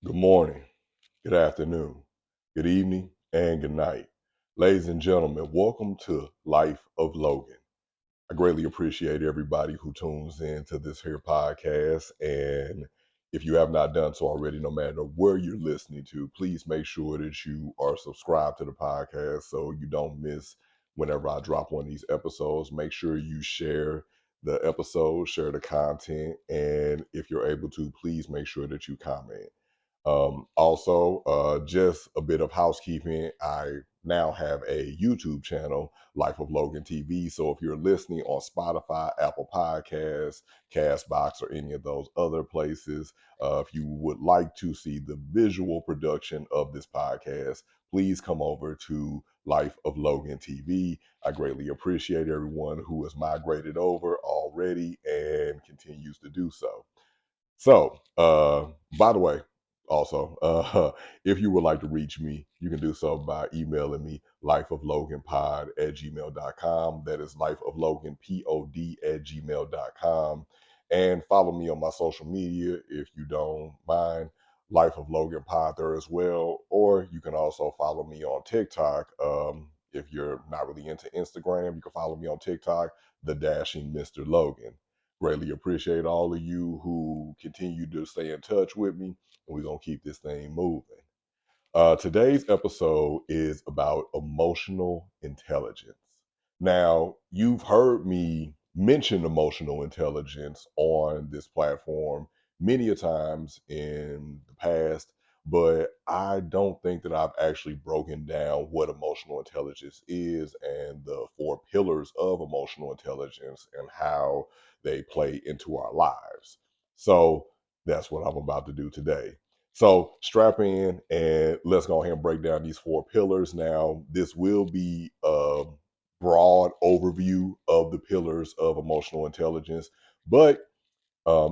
Good morning, good afternoon, good evening, and good night. Ladies and gentlemen, welcome to Life of Logan. I greatly appreciate everybody who tunes in to this here podcast. And if you have not done so already, no matter where you're listening to, please make sure that you are subscribed to the podcast so you don't miss whenever I drop one of these episodes. Make sure you share the episode, share the content, and if you're able to, please make sure that you comment. Also, just a bit of housekeeping. I now have a YouTube channel, Life of Logan TV. So if you're listening on Spotify, Apple Podcasts, Castbox, or any of those other places, if you would like to see the visual production of this podcast, please come over to Life of Logan TV. I greatly appreciate everyone who has migrated over already and continues to do so. So, by the way, also, if you would like to reach me, you can do so by emailing me, lifeofloganpod@gmail.com. That is lifeofloganpod@gmail.com. And follow me on my social media if you don't mind. Life of Logan Pod there as well. Or you can also follow me on TikTok. If you're not really into Instagram, you can follow me on TikTok, the Dashing Mr. Logan. Greatly appreciate all of you who continue to stay in touch with me, and we're going to keep this thing moving. Today's episode is about emotional intelligence. Now, you've heard me mention emotional intelligence on this platform many a times in the past, but I don't think that I've actually broken down what emotional intelligence is and the four pillars of emotional intelligence and how they play into our lives. So that's what I'm about to do today. So strap in and let's go ahead and break down these four pillars. Now, this will be a broad overview of the pillars of emotional intelligence, but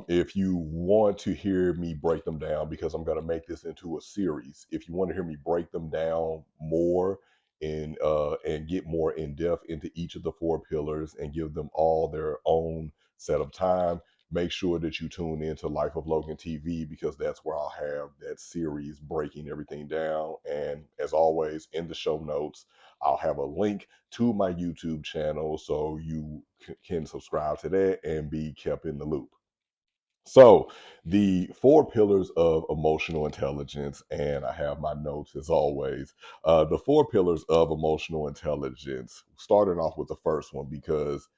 if you want to hear me break them down, because I'm going to make this into a series, if you want to hear me break them down more and get more in depth into each of the four pillars and give them all their own set of time, make sure that you tune into Life of Logan TV because that's where I'll have that series breaking everything down. And as always, in the show notes, I'll have a link to my YouTube channel so you can subscribe to that and be kept in the loop. So, the four pillars of emotional intelligence, and I have my notes as always. The four pillars of emotional intelligence, starting off with the first one because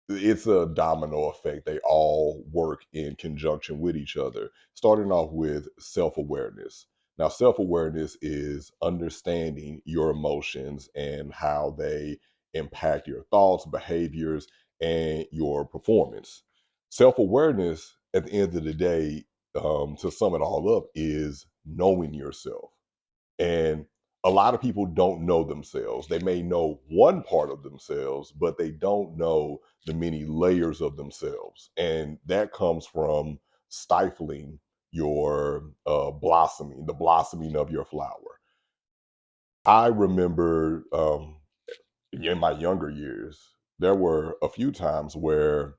it's a domino effect. They all work in conjunction with each other. Starting off with self awareness. Now, self awareness is understanding your emotions and how they impact your thoughts, behaviors, and your performance. Self awareness, at the end of the day, to sum it all up, is knowing yourself. And a lot of people don't know themselves. They may know one part of themselves, but they don't know the many layers of themselves. And that comes from stifling your blossoming, the blossoming of your flower. I remember in my younger years, there were a few times where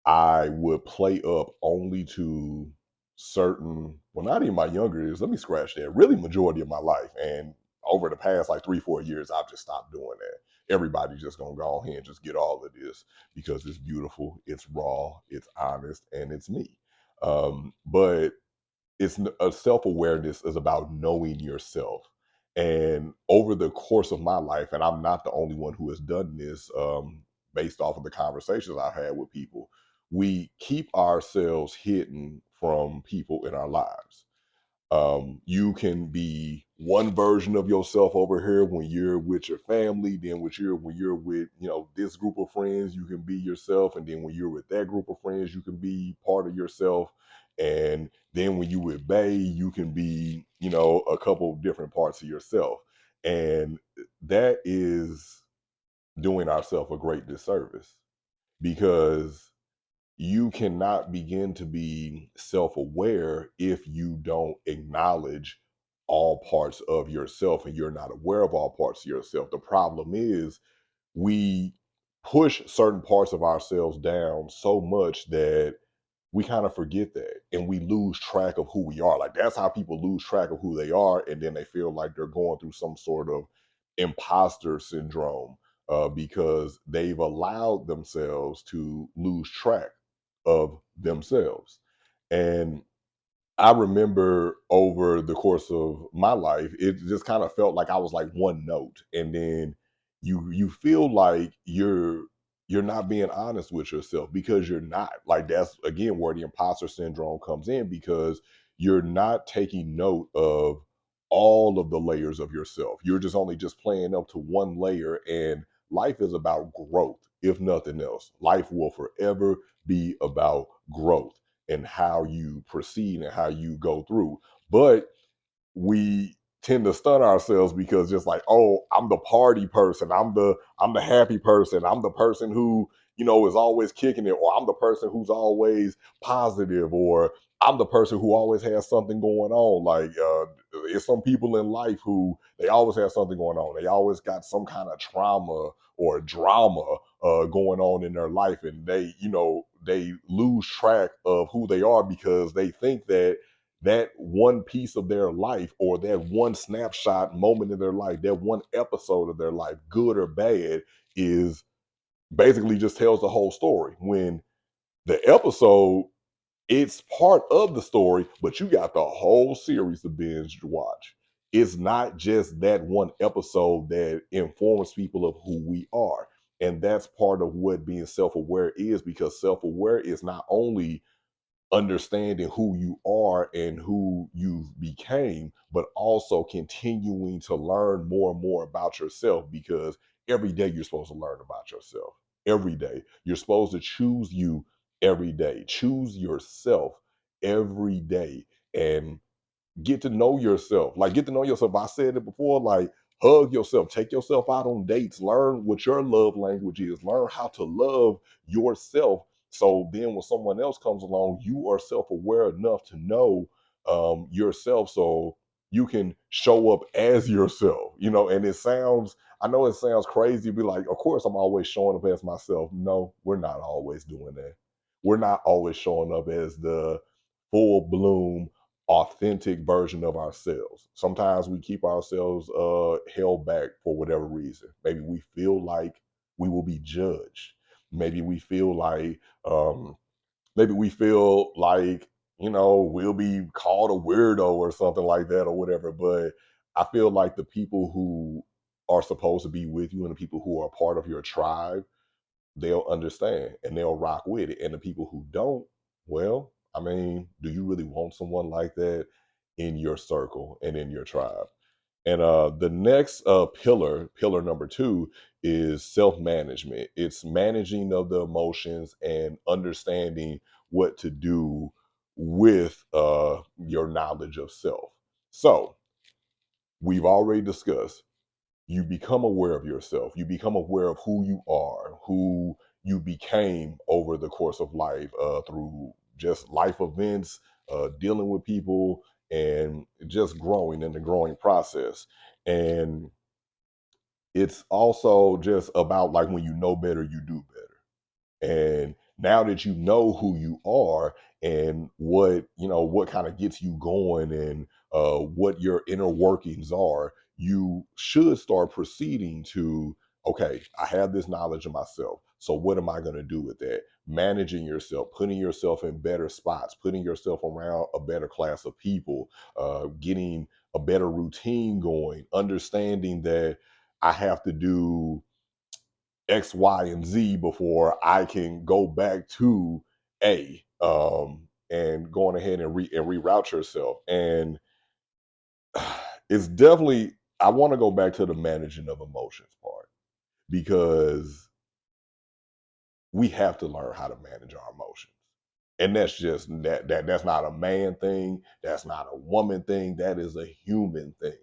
I would play up only to certain, well, not even my younger years. Let me scratch that. Really, majority of my life, and over the past like 3, 4 years, I've just stopped doing that. Everybody's just gonna go ahead and just get all of this because it's beautiful, it's raw, it's honest, and it's me. But it's a self-awareness is about knowing yourself. And over the course of my life, and I'm not the only one who has done this, based off of the conversations I've had with people, we keep ourselves hidden from people in our lives. You can be one version of yourself over here when you're with your family. Then when you're with this group of friends, you can be yourself. And then when you're with that group of friends, you can be part of yourself. And then when you with Bay, you can be a couple of different parts of yourself. And that is doing ourselves a great disservice because you cannot begin to be self-aware if you don't acknowledge all parts of yourself and you're not aware of all parts of yourself. The problem is we push certain parts of ourselves down so much that we kind of forget that and we lose track of who we are. Like that's how people lose track of who they are, and then they feel like they're going through some sort of imposter syndrome because they've allowed themselves to lose track of themselves. And I remember over the course of my life, it just kind of felt like I was like one note, and then you feel like you're not being honest with yourself because you're not. Like that's again where the imposter syndrome comes in because you're not taking note of all of the layers of yourself. You're just only just playing up to one layer, and life is about growth, if nothing else. Life will forever be about growth and how you proceed and how you go through. But we tend to stun ourselves because just like, oh, I'm the party person, I'm the happy person, I'm the person who, is always kicking it, or I'm the person who's always positive, or I'm the person who always has something going on. Like it's some people in life who they always have something going on. They always got some kind of trauma or drama going on in their life, and they lose track of who they are because they think that one piece of their life or that one snapshot moment in their life, that one episode of their life, good or bad, is basically just tells the whole story. When the episode, it's part of the story, but you got the whole series to binge watch. It's not just that one episode that informs people of who we are. And that's part of what being self aware is, because self aware is not only understanding who you are and who you became, but also continuing to learn more and more about yourself, because every day you're supposed to learn about yourself. Every day. You're supposed to choose you every day. Choose yourself every day. And get to know yourself. Like get to know yourself. I said it before, like hug yourself, take yourself out on dates, learn what your love language is, learn how to love yourself. So then when someone else comes along, you are self-aware enough to know yourself, so you can show up as yourself, and I know it sounds crazy to be like, of course I'm always showing up as myself. No, we're not always doing that. We're not always showing up as the full bloom authentic version of ourselves. Sometimes we keep ourselves held back for whatever reason. Maybe we feel like we will be judged. Maybe we feel like um, we'll be called a weirdo or something like that or whatever. But I feel like the people who are supposed to be with you and the people who are part of your tribe, they'll understand and they'll rock with it. And the people who don't, well, I mean, do you really want someone like that in your circle and in your tribe? And the next pillar number two, is self management. It's managing of the emotions and understanding what to do with your knowledge of self. So we've already discussed, you become aware of yourself. You become aware of who you are, who you became over the course of life, through just life events, dealing with people, and just growing in the growing process. And it's also just about like when you know better, you do better. And now that you know who you are and what kind of gets you going, and what your inner workings are, you should start proceeding to, okay, I have this knowledge of myself. So what am I going to do with that? Managing yourself, putting yourself in better spots, putting yourself around a better class of people, getting a better routine going, understanding that I have to do X, Y, and Z before I can go back to A, and going ahead and reroute yourself. And it's definitely, I want to go back to the managing of emotions part, because we have to learn how to manage our emotions. And that's just that's not a man thing, that's not a woman thing, that is a human thing.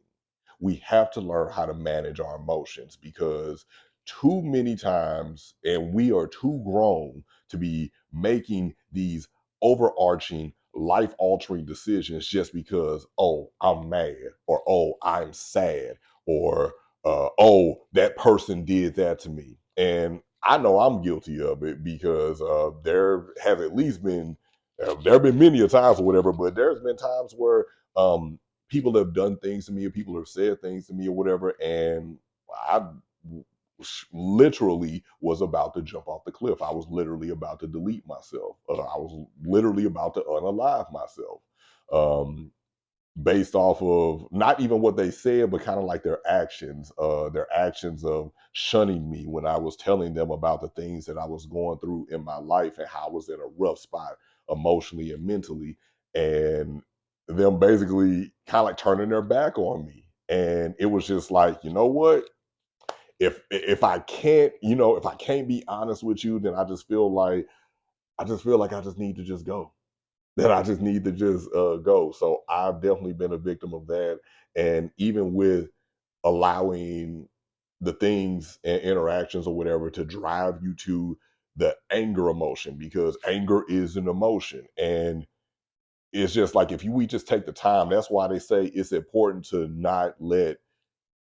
We have to learn how to manage our emotions, because too many times, and we are too grown to be making these overarching life altering decisions just because, oh, I'm mad, or oh, I'm sad, or oh, that person did that to me. And I know I'm guilty of it, because there have at least been There have been many a times or whatever, but there's been times where people have done things to me, or people have said things to me or whatever, and I literally was about to jump off the cliff. I was literally about to delete myself. I was literally about to unalive myself. Um, Based off of not even what they said, but kind of like their actions of shunning me when I was telling them about the things that I was going through in my life and how I was in a rough spot emotionally and mentally, and them basically kind of like turning their back on me. And it was just like, you know what? If I can't, if I can't be honest with you, then I just need to just go, that I just need to just go. So I've definitely been a victim of that. And even with allowing the things and interactions or whatever to drive you to the anger emotion, because anger is an emotion. And it's just like if we just take the time, that's why they say it's important to not let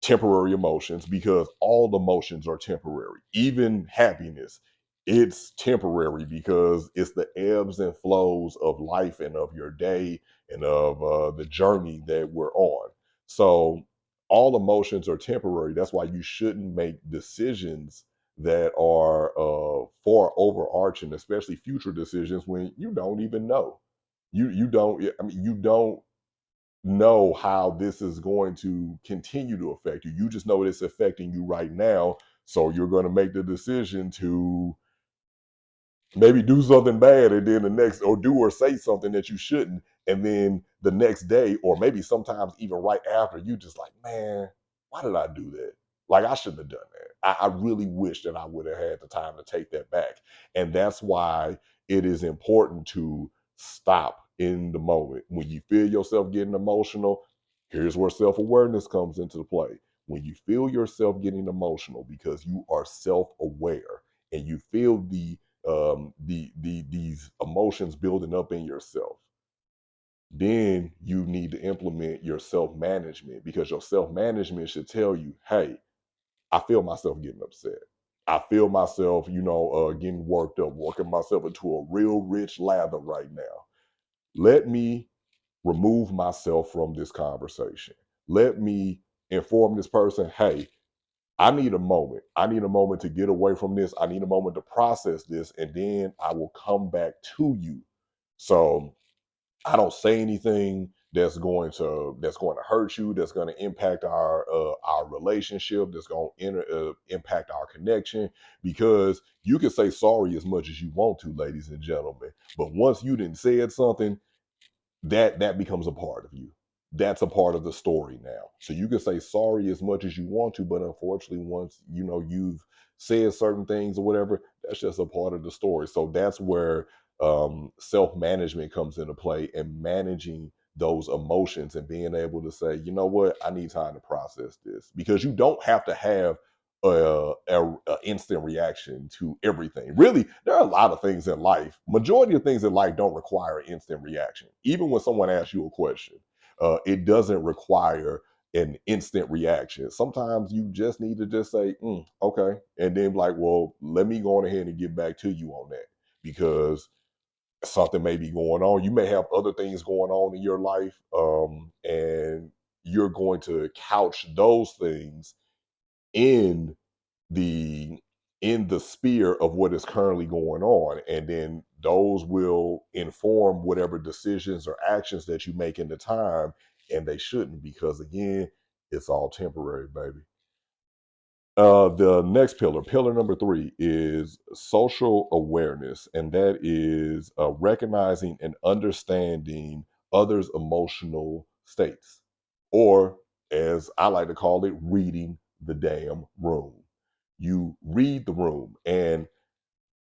temporary emotions, because all emotions are temporary. Even happiness, it's temporary because it's the ebbs and flows of life and of your day and of the journey that we're on. So all emotions are temporary. That's why you shouldn't make decisions that are far overarching, especially future decisions, when you don't even know. You don't. I mean, you don't know how this is going to continue to affect you. You just know it's affecting you right now. So you're going to make the decision to maybe do something bad, and then the next, or do or say something that you shouldn't, and then the next day, or maybe sometimes even right after, you just like, man, why did I do that? Like, I shouldn't have done that. I really wish that I would have had the time to take that back. And that's why it is important to stop in the moment. When you feel yourself getting emotional, here's where self-awareness comes into play. When you feel yourself getting emotional because you are self-aware and you feel these emotions building up in yourself, then you need to implement your self-management, because your self-management should tell you, hey, I feel myself getting upset. I feel myself, getting worked up, working myself into a real rich lather right now. Let me remove myself from this conversation. Let me inform this person, hey, I need a moment. I need a moment to get away from this. I need a moment to process this, and then I will come back to you. So I don't say anything that's going to hurt you, that's going to impact our relationship, that's going to impact our connection. Because you can say sorry as much as you want to, ladies and gentlemen, but once you didn't said something, that becomes a part of you. That's a part of the story now. So you can say sorry as much as you want to, but unfortunately, once you've said certain things or whatever, that's just a part of the story. So that's where self-management comes into play, and managing those emotions and being able to say, you know what, I need time to process this, because you don't have to have a instant reaction to everything. Really, there are a lot of things in life. Majority of things in life don't require an instant reaction. Even when someone asks you a question, it doesn't require an instant reaction. Sometimes you just need to just say, okay, and then like, well, let me go on ahead and get back to you on that, because something may be going on. You may have other things going on in your life, and you're going to couch those things in the sphere of what is currently going on, and then those will inform whatever decisions or actions that you make in the time. And they shouldn't, because again, it's all temporary, baby. The next pillar number 3, is social awareness, and that is recognizing and understanding others' emotional states, or as I like to call it, reading the damn room. You read the room, and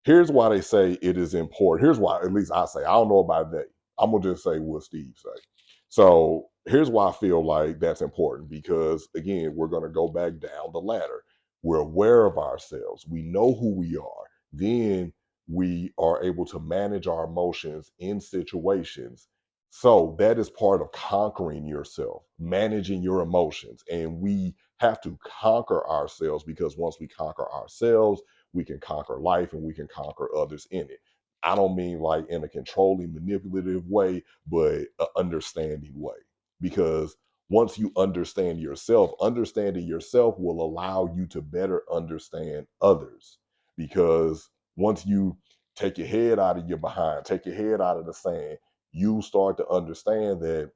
here's why they say it is important. Here's why, at least I say, I don't know about that. I'm gonna just say what Steve say. So here's why I feel like that's important, because again, we're gonna go back down the ladder. We're aware of ourselves. We know who we are. Then we are able to manage our emotions in situations. So that is part of conquering yourself, managing your emotions. And we have to conquer ourselves, because once we conquer ourselves, we can conquer life and we can conquer others in it. I don't mean like in a controlling, manipulative way, but an understanding way. Because once you understanding yourself will allow you to better understand others. Because once you take your head out of your behind, take your head out of the sand, you start to understand that,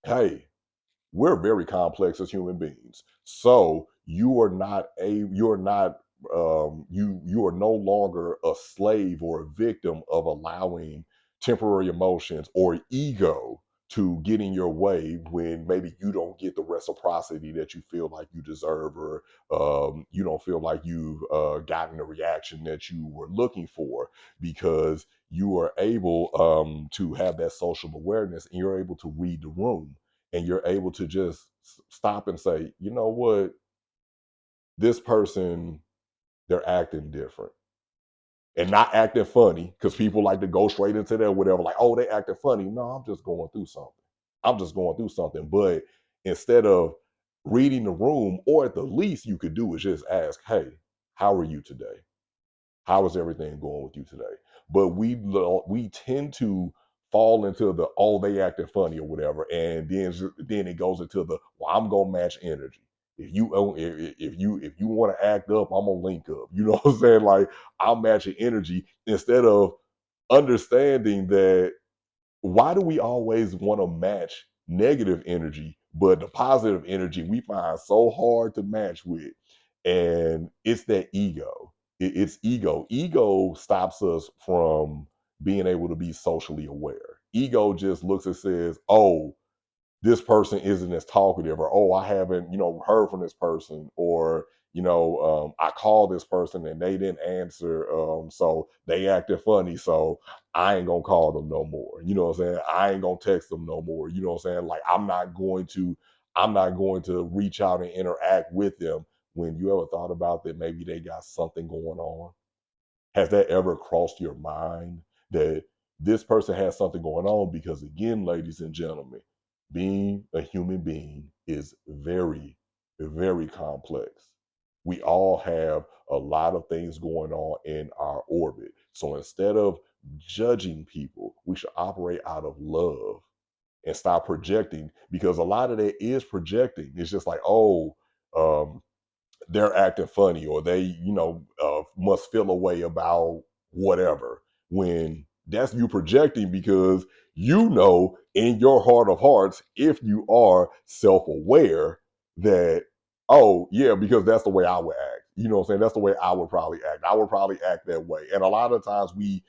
hey, we're very complex as human beings. So you're not you are no longer a slave or a victim of allowing temporary emotions or ego to get in your way when maybe you don't get the reciprocity that you feel like you deserve, or you don't feel like you've gotten the reaction that you were looking for, because you are able to have that social awareness and you're able to read the room, and you're able to just stop and say, you know what, this person, they're acting different, and not acting funny, because people like to go straight into that whatever, like, oh, they acting funny. No, I'm just going through something. I'm just going through something. But instead of reading the room, or at the least you could do is just ask, hey, how are you today? How is everything going with you today? But we tend to fall into the, oh, they acting funny or whatever, and then it goes into the, well, I'm gonna match energy. If you want to act up, I'm gonna link up. You know what I'm saying? Like, I'll match your energy, instead of understanding that, why do we always want to match negative energy, but the positive energy we find so hard to match with? And it's that ego. It's ego. Ego stops us from being able to be socially aware. Ego just looks and says, oh, this person isn't as talkative, or oh, I haven't heard from this person, or I called this person and they didn't answer, so they acted funny, so I ain't gonna call them no more. You know what I'm saying? I ain't gonna text them no more. You know what I'm saying? Like, I'm not going to reach out and interact with them. When you ever thought about that, maybe they got something going on? Has that ever crossed your mind that this person has something going on? Because again, ladies and gentlemen, being a human being is very, very complex. We all have a lot of things going on in our orbit. So instead of judging people, we should operate out of love and stop projecting, because a lot of that is projecting. It's just like, oh, um, they're acting funny, or they must feel a way about whatever, when that's you projecting, because in your heart of hearts, if you are self-aware, that, oh yeah, because that's the way I would act. You know what I'm saying? That's the way I would probably act. I would probably act that way. And a lot of times we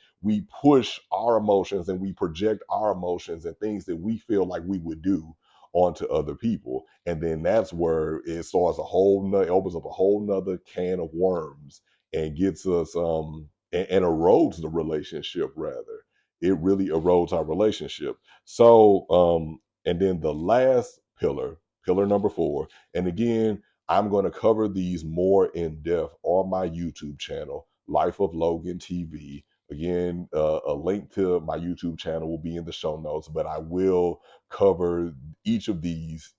push our emotions and we project our emotions and things that we feel like we would do onto other people. And then that's where it starts it opens up a whole nother can of worms, and gets us and erodes the relationship, rather. It really erodes our relationship. So and then the last pillar number 4, and again, I'm going to cover these more in depth on my YouTube channel, Life of Logan TV. Again, a link to my YouTube channel will be in the show notes, but I will cover each of these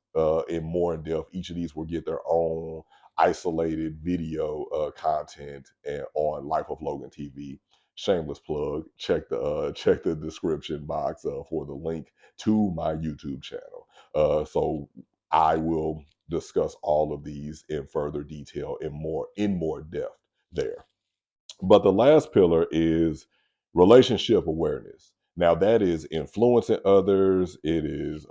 in more in depth. Each of these will get their own isolated video content and on Life of Logan TV. Shameless plug. Check the description box for the link to my YouTube channel. So I will discuss all of these in further detail, in more depth there. But the last pillar is relationship awareness. Now, that is influencing others. It is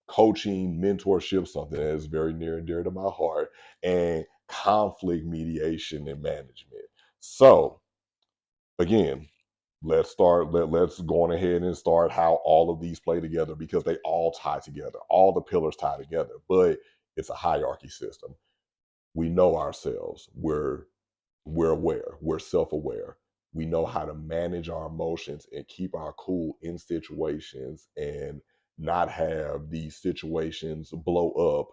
coaching, mentorship, something that is very near and dear to my heart, and conflict mediation and management. So, again, let's go on ahead and start how all of these play together, because they all tie together. All the pillars tie together, but it's a hierarchy system. We know ourselves. We're aware, we're self-aware, we know how to manage our emotions and keep our cool in situations, and not have these situations blow up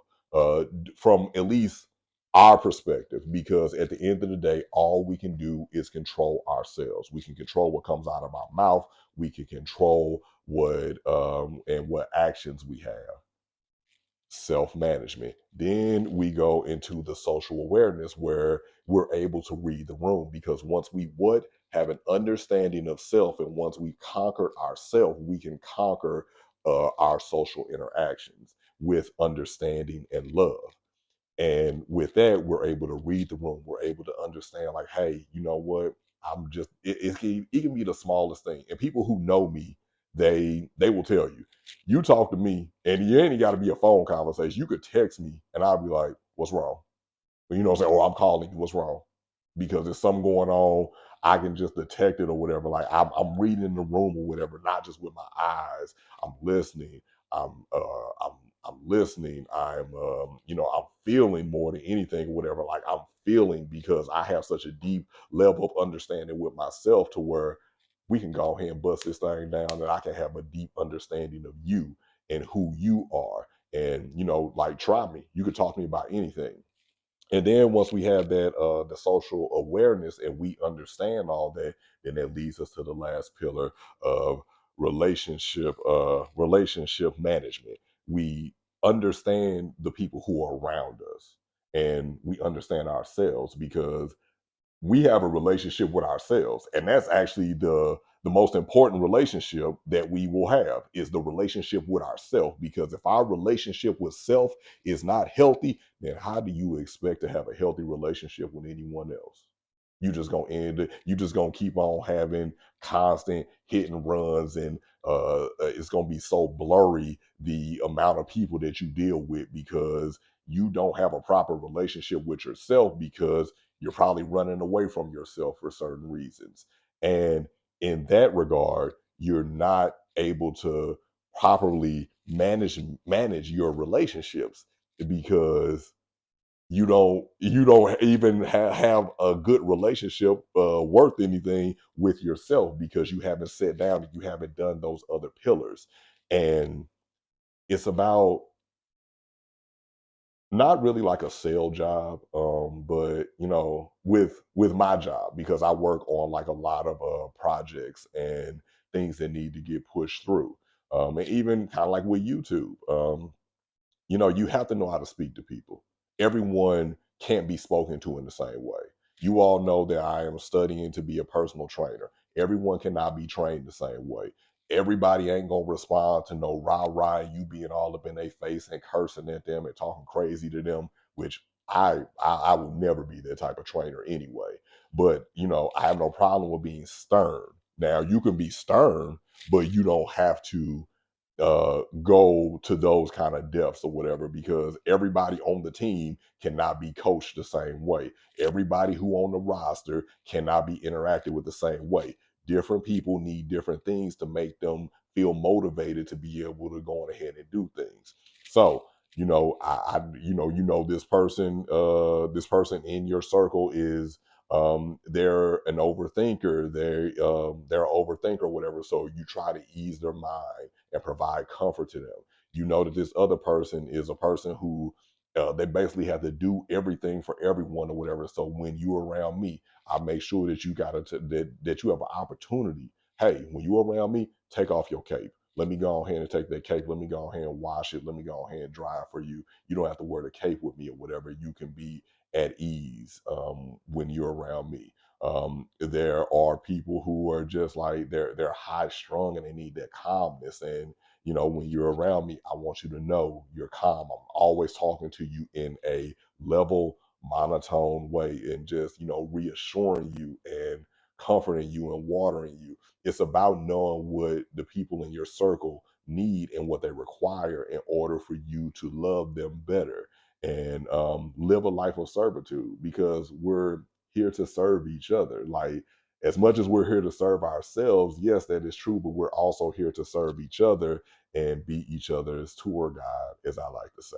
from at least our perspective, because at the end of the day, all we can do is control ourselves. We can control what comes out of our mouth. We can control what actions we have. Self-management. Then we go into the social awareness, where we're able to read the room, because once we what have an understanding of self. And once we conquer ourself, we can conquer our social interactions with understanding and love. And with that, we're able to read the room. We're able to understand, like, hey, you know what? I'm just it can be the smallest thing. And people who know me, they will tell you. You talk to me, and you ain't got to be a phone conversation. You could text me, and I'll be like, "What's wrong?" You know what I'm saying? Oh, I'm calling you. What's wrong? Because there's something going on. I can just detect it or whatever. Like I'm reading in the room or whatever, not just with my eyes. I'm listening. I'm I'm I'm listening. I'm feeling more than anything or whatever. Like I'm feeling because I have such a deep level of understanding with myself to where we can go ahead and bust this thing down and I can have a deep understanding of you and who you are. And like try me. You could talk to me about anything. And then once we have that the social awareness and we understand all that, then that leads us to the last pillar of relationship management. We understand the people who are around us, and we understand ourselves, because we have a relationship with ourselves, and that's actually the most important relationship that we will have, is the relationship with ourselves. Because if our relationship with self is not healthy, then how do you expect to have a healthy relationship with anyone else? You just gonna keep on having constant hit and runs, and it's gonna be so blurry, the amount of people that you deal with, because you don't have a proper relationship with yourself, because you're probably running away from yourself for certain reasons. And in that regard, you're not able to properly manage your relationships, because you don't even have a good relationship worth anything with yourself, because you haven't sat down and you haven't done those other pillars. And it's about, not really like a sale job, but with my job, because I work on like a lot of projects and things that need to get pushed through, and even kind of like with YouTube. You have to know how to speak to people. Everyone can't be spoken to in the same way. You all know that I am studying to be a personal trainer. Everyone cannot be trained the same way. Everybody ain't gonna respond to no rah rah, and you being all up in their face and cursing at them and talking crazy to them, which I will never be that type of trainer anyway. But I have no problem with being stern. Now you can be stern, but you don't have to go to those kind of depths or whatever, because everybody on the team cannot be coached the same way. Everybody who on the roster cannot be interacted with the same way. Different people need different things to make them feel motivated to be able to go on ahead and do things. So this person in your circle is, they're an overthinker, they're an overthinker, whatever. So you try to ease their mind and provide comfort to them. You know that this other person is a person who, they basically have to do everything for everyone or whatever. So when you're around me, I make sure that that you have an opportunity. Hey, when you're around me, take off your cape. Let me go ahead and take that cape. Let me go ahead and wash it. Let me go ahead and dry it for you. You don't have to wear the cape with me or whatever. You can be at ease when you're around me. There are people who are just like, they're high strung and they need that calmness. And when you're around me, I want you to know you're calm. I'm always talking to you in a level, monotone way, and just reassuring you and comforting you and watering you. It's about knowing what the people in your circle need and what they require in order for you to love them better, and live a life of servitude, because we're here to serve each other. Like, as much as we're here to serve ourselves, yes, that is true, but we're also here to serve each other and be each other's tour guide, as I like to say.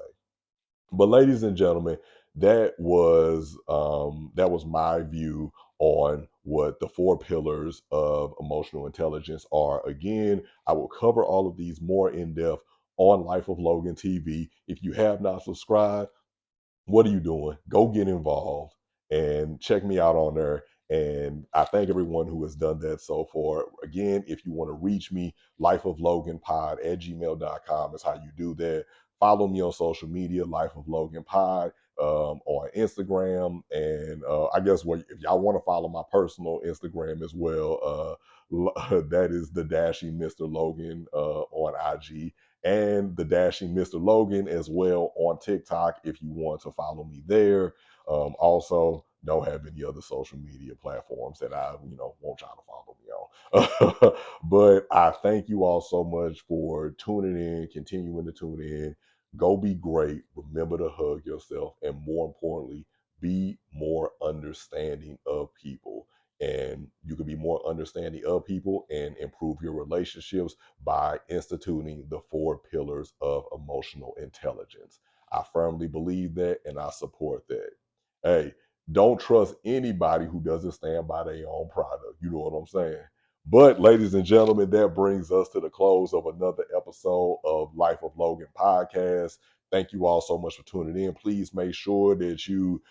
But ladies and gentlemen, that was my view on what the four pillars of emotional intelligence are. Again, I will cover all of these more in depth on Life of Logan TV. If you have not subscribed, what are you doing? Go get involved and check me out on there. And I thank everyone who has done that so far. Again, if you want to reach me, lifeofloganpod@gmail.com is how you do that. Follow me on social media, Life of Logan Pod. on Instagram. And I guess what if y'all want to follow my personal Instagram as well, that is the Dashing Mr. Logan on IG, and the Dashing Mr. Logan as well on TikTok if you want to follow me there. Also, don't have any other social media platforms that I, want y'all to follow me on. But I thank you all so much for tuning in, continuing to tune in. Go be great. Remember to hug yourself, and more importantly, be more understanding of people. And you can be more understanding of people and improve your relationships by instituting the 4 pillars of emotional intelligence. I firmly believe that and I support that. Hey, don't trust anybody who doesn't stand by their own product. You know what I'm saying? But, ladies and gentlemen, that brings us to the close of another episode of Life of Logan podcast. Thank you all so much for tuning in. Please make sure that you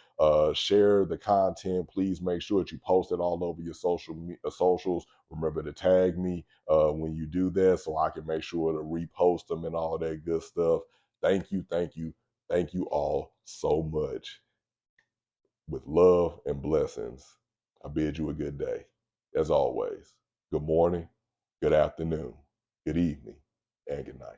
share the content. Please make sure that you post it all over your socials. Remember to tag me when you do that so I can make sure to repost them and all that good stuff. Thank you, thank you, thank you all so much. With love and blessings, I bid you a good day. As always, good morning, good afternoon, good evening, and good night.